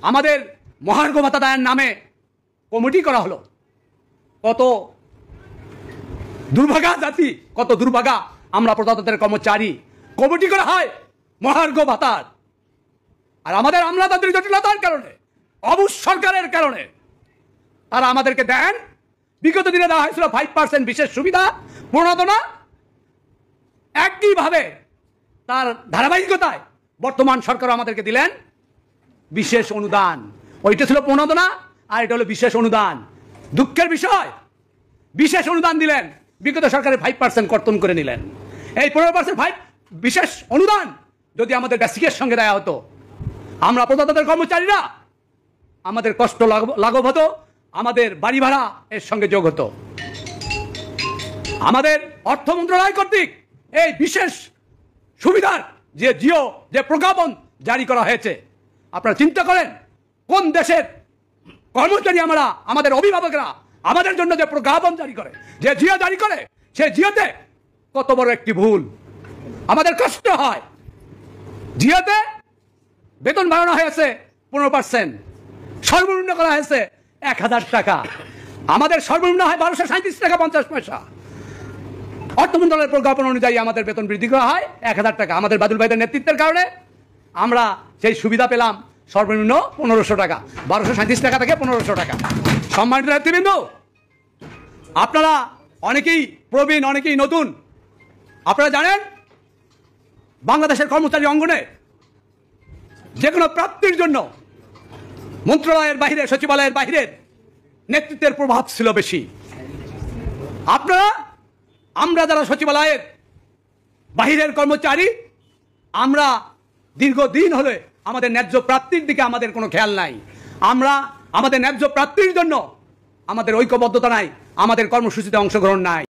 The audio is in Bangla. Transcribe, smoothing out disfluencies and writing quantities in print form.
আমাদের মহার্ঘ ভাতা দায়ের নামে কমিটি করা হলো। কত দুর্ভাগা জাতি, কত দুর্ভাগা আমরা প্রজাতন্ত্রের কর্মচারী। কমিটি করা হয় মহার্ঘ ভাতার, আর আমাদের আমলাতান্ত্রিক জটিলতার কারণে, অবুঝ সরকারের কারণে তারা আমাদেরকে দেন। বিগত দিনে দেওয়া হয়েছিল 5% বিশেষ সুবিধা প্রণোদনা, একইভাবে তার ধারাবাহিকতায় বর্তমান সরকার আমাদেরকে দিলেন বিশেষ অনুদান। ওইটা ছিল প্রণোদনা আর এটা হলো বিশেষ অনুদান। দুঃখের বিষয়, বিশেষ অনুদান দিলেন, বিগত সরকারের 5% কর্তন করে নিলেন। এই 15% বিশেষ অনুদান যদি আমাদের বেসিকের সঙ্গে দেওয়া হতো, আমরা প্রজাতন্ত্রের কর্মচারীরা আমাদের কষ্ট লাঘব হতো, আমাদের বাড়ি ভাড়া এর সঙ্গে যোগ হতো। আমাদের অর্থ মন্ত্রণালয় কর্তৃক এই বিশেষ সুবিধার যে প্রজ্ঞাপন জারি করা হয়েছে, আপনারা চিন্তা করেন কোন দেশের কর্মচারী আমরা, আমাদের অভিভাবকরা আমাদের জন্য যে প্রজ্ঞাপন জারি করে, যে জিও জারি করে, সে জিওতে কত বড় একটি ভুল। আমাদের কষ্ট হয়। জিওতে বেতন বাড়ানো হয়েছে 15%, সর্বনিম্ন করা হয়েছে 1000 টাকা। আমাদের সর্বনিম্ন হয় 1237 টাকা 50 পয়সা। অর্থ মন্ত্রণালয়ের প্রজ্ঞাপন অনুযায়ী আমাদের বেতন বৃদ্ধি করা হয় 1000 টাকা। আমাদের বাদুল ভাইদের নেতৃত্বের কারণে আমরা সেই সুবিধা পেলাম সর্বনিম্ন 1500 টাকা, 1237 টাকা থেকে 1500 টাকা। সম্মানিত নেতৃবৃন্দ, আপনারা অনেকেই প্রবীণ, অনেকেই নতুন। আপনারা জানেন বাংলাদেশের কর্মচারী অঙ্গনে যে কোনো প্রাপ্তির জন্য মন্ত্রণালয়ের বাইরে, সচিবালয়ের বাইরের নেতৃত্বের প্রভাব ছিল বেশি। আমরা যারা সচিবালয়ের বাহিরের কর্মচারী, আমরা দীর্ঘদিন হলে আমাদের ন্যায্য প্রাপ্তির দিকে আমাদের কোনো খেয়াল নাই। আমরা আমাদের ন্যায্য প্রাপ্তির জন্য আমাদের ঐক্যবদ্ধতা নাই, আমাদের কর্মসূচিতে অংশগ্রহণ নাই।